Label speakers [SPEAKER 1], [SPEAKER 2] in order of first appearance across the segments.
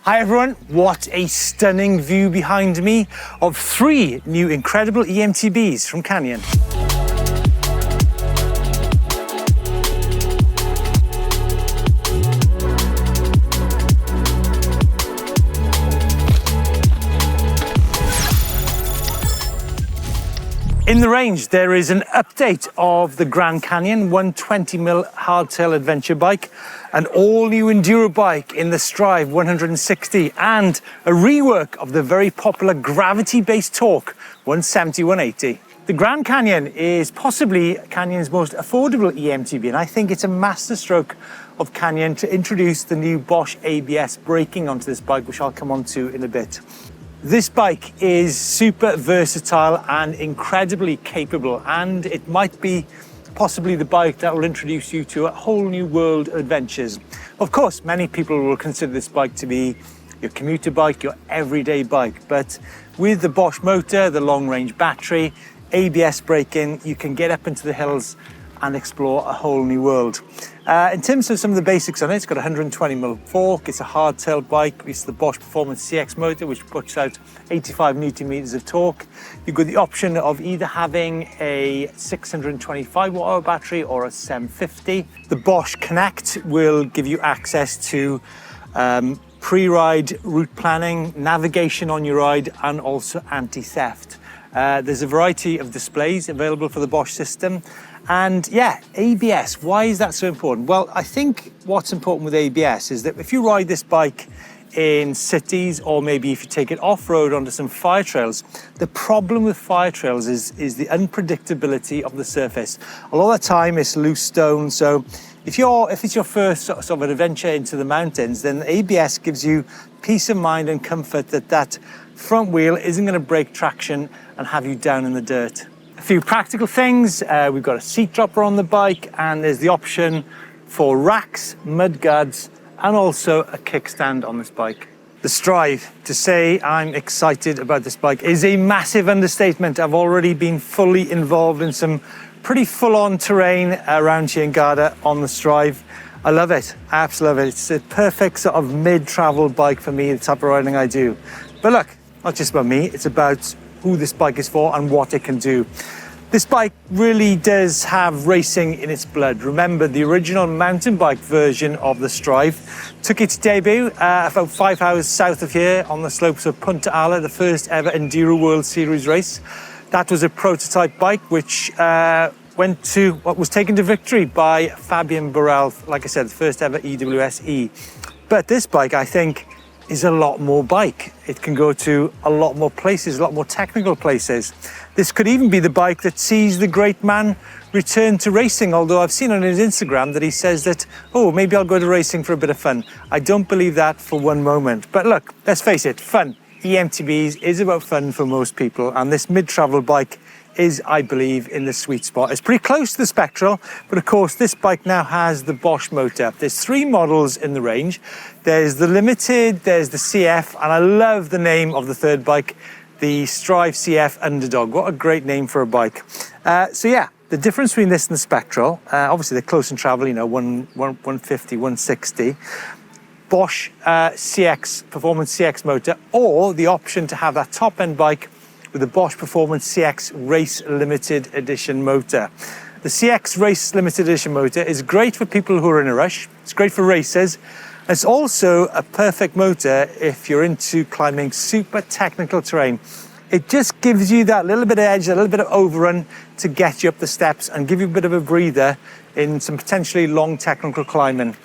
[SPEAKER 1] Hi everyone, what a stunning view behind me of 3 new incredible EMTBs from Canyon. In the range, there is an update of the Grand Canyon 120mm hardtail adventure bike, an all-new enduro bike in the Strive 160, and a rework of the very popular gravity-based Torque 170-180. The Grand Canyon is possibly Canyon's most affordable EMTB, and I think it's a masterstroke of Canyon to introduce the new Bosch ABS braking onto this bike, which I'll come on to in a bit. This bike is super versatile and incredibly capable, and it might be possibly the bike that will introduce you to a whole new world of adventures. Of course, many people will consider this bike to be your commuter bike, your everyday bike, but with the Bosch motor, the long-range battery, ABS braking, you can get up into the hills and explore a whole new world. In terms of some of the basics on it, it's got a 120mm fork, it's a hardtail bike, it's the Bosch Performance CX motor, which puts out 85 Nm of torque. You've got the option of either having a 625 watt-hour battery or a 750. The Bosch Connect will give you access to pre-ride route planning, navigation on your ride, and also anti-theft. There's a variety of displays available for the Bosch system. And yeah, ABS, why is that so important? Well, I think what's important with ABS is that if you ride this bike in cities, or maybe if you take it off-road onto some fire trails, the problem with fire trails is the unpredictability of the surface. A lot of the time it's loose stone, so if it's your first sort of an adventure into the mountains, then ABS gives you peace of mind and comfort that that front wheel isn't going to break traction and have you down in the dirt. A few practical things, we've got a seat dropper on the bike, and there's the option for racks, mud guards, and also a kickstand on this bike. The Strive, to say I'm excited about this bike is a massive understatement. I've already been fully involved in some pretty full-on terrain around here in Garda on the Strive. I love it, I absolutely love it. It's a perfect sort of mid-travel bike for me, the type of riding I do. But look, not just about me, it's about who this bike is for and what it can do. This bike really does have racing in its blood. Remember, the original mountain bike version of the Strive took its debut about 5 hours south of here on the slopes of Punta Ala, the first ever Enduro World Series race. That was a prototype bike which was taken to victory by Fabien Barel, like I said, the first ever EWS-E. But this bike, I think, is a lot more bike. It can go to a lot more places, a lot more technical places. This could even be the bike that sees the great man return to racing, although I've seen on his Instagram that he says that, oh, maybe I'll go to racing for a bit of fun. I don't believe that for one moment. But look, let's face it, fun. EMTBs is about fun for most people, and this mid-travel bike is, I believe, in the sweet spot. It's pretty close to the Spectral, but of course this bike now has the Bosch motor. There's 3 models in the range. There's the Limited, there's the CF, and I love the name of the third bike, the Strive CF Underdog. What a great name for a bike. So yeah, the difference between this and the Spectral, obviously they're close in travel, you know, 150, 160. Bosch CX, Performance CX motor, or the option to have that top-end bike with the Bosch Performance CX Race Limited Edition motor. The CX Race Limited Edition motor is great for people who are in a rush. It's great for racers. It's also a perfect motor if you're into climbing super technical terrain. It just gives you that little bit of edge, a little bit of overrun to get you up the steps and give you a bit of a breather in some potentially long technical climbing.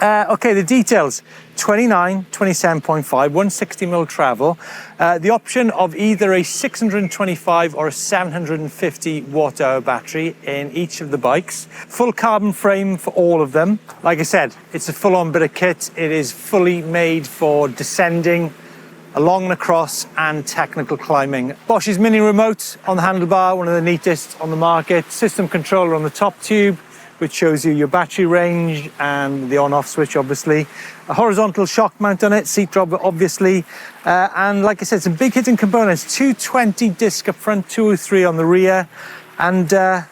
[SPEAKER 1] Okay, the details, 29, 27.5, 160mm travel. The option of either a 625 or a 750 watt-hour battery in each of the bikes. Full carbon frame for all of them. Like I said, it's a full-on bit of kit. It is fully made for descending, along and across, and technical climbing. Bosch's mini remote on the handlebar, one of the neatest on the market. System controller on the top tube, which shows you your battery range and the on-off switch, obviously. A horizontal shock mount on it, seat dropper, obviously. And like I said, some big hitting components, 220 disc up front, 203 on the rear, and a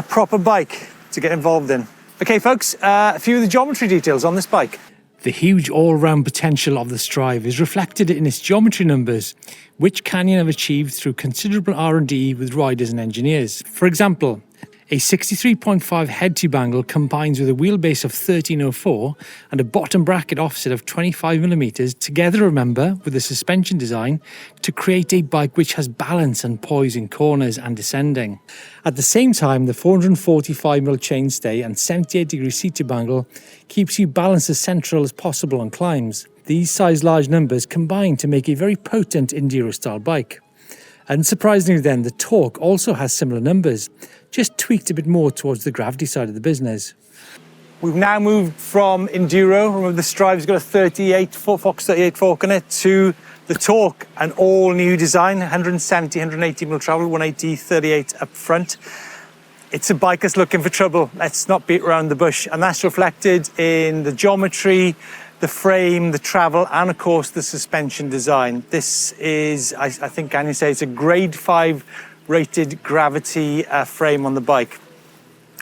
[SPEAKER 1] proper bike to get involved in. Okay, folks, a few of the geometry details on this bike. The huge all-round potential of the Strive is reflected in its geometry numbers, which Canyon have achieved through considerable R&D with riders and engineers. For example, a 63.5 head tube angle combines with a wheelbase of 1304 and a bottom bracket offset of 25mm, together, remember, with the suspension design to create a bike which has balance and poise in corners and descending. At the same time, the 445mm chainstay and 78-degree seat tube angle keeps you balanced as central as possible on climbs. These size large numbers combine to make a very potent enduro-style bike. Unsurprisingly then, the torque also has similar numbers, just tweaked a bit more towards the gravity side of the business. We've now moved from enduro, remember the Strive's got a 38 Fox 38 fork in it, to the Torque, an all new design, 170, 180mm travel, 180, 38 up front. It's a bike that's looking for trouble. Let's not beat around the bush. And that's reflected in the geometry, the frame, the travel, and of course the suspension design. This is, I think Canyon say it's a grade 5 rated gravity frame on the bike.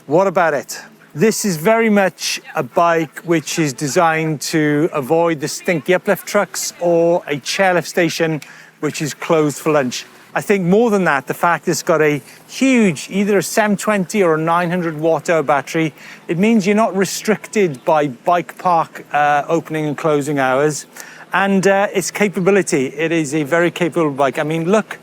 [SPEAKER 1] What about it? This is very much a bike which is designed to avoid the stinky uplift trucks or a chairlift station which is closed for lunch. I think more than that, the fact it's got a huge, either a 720 or a 900 watt hour battery, it means you're not restricted by bike park opening and closing hours. And its capability, it is a very capable bike. I mean, look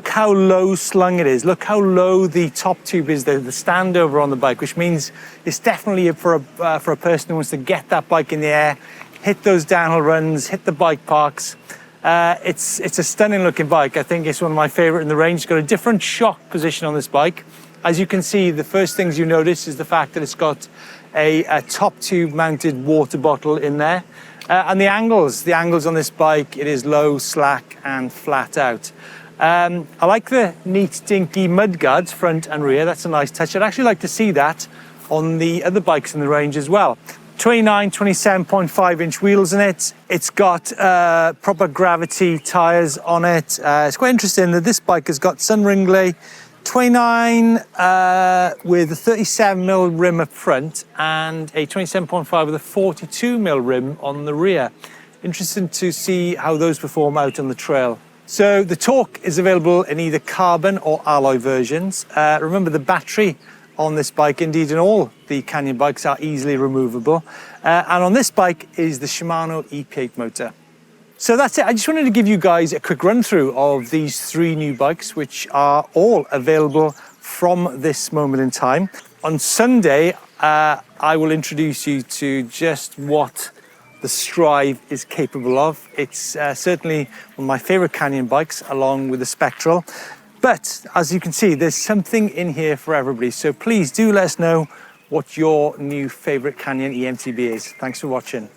[SPEAKER 1] how low slung it is. Look how low the top tube is, the standover on the bike, which means it's definitely for a person who wants to get that bike in the air, hit those downhill runs, hit the bike parks. It's a stunning looking bike. I think it's one of my favorite in the range. It's got a different shock position on this bike. As you can see, the first things you notice is the fact that it's got a top tube mounted water bottle in there. And the angles on this bike, it is low, slack and flat out. I like the neat dinky mud guards front and rear. That's a nice touch. I'd actually like to see that on the other bikes in the range as well. 29, 27.5 inch wheels in it. It's got proper gravity tires on it. It's quite interesting that this bike has got Sunringley 29 with a 37mm rim up front and a 27.5 with a 42mm rim on the rear. Interesting to see how those perform out on the trail. So the Torque is available in either carbon or alloy versions. Remember the battery on this bike, indeed in all the Canyon bikes, are easily removable. And on this bike is the Shimano EP8 motor. So that's it. I just wanted to give you guys a quick run through of these 3 new bikes, which are all available from this moment in time. On Sunday, I will introduce you to just what the Strive is capable of. It's certainly one of my favorite Canyon bikes, along with the Spectral. But as you can see, there's something in here for everybody. So please do let us know what your new favorite Canyon EMTB is. Thanks for watching.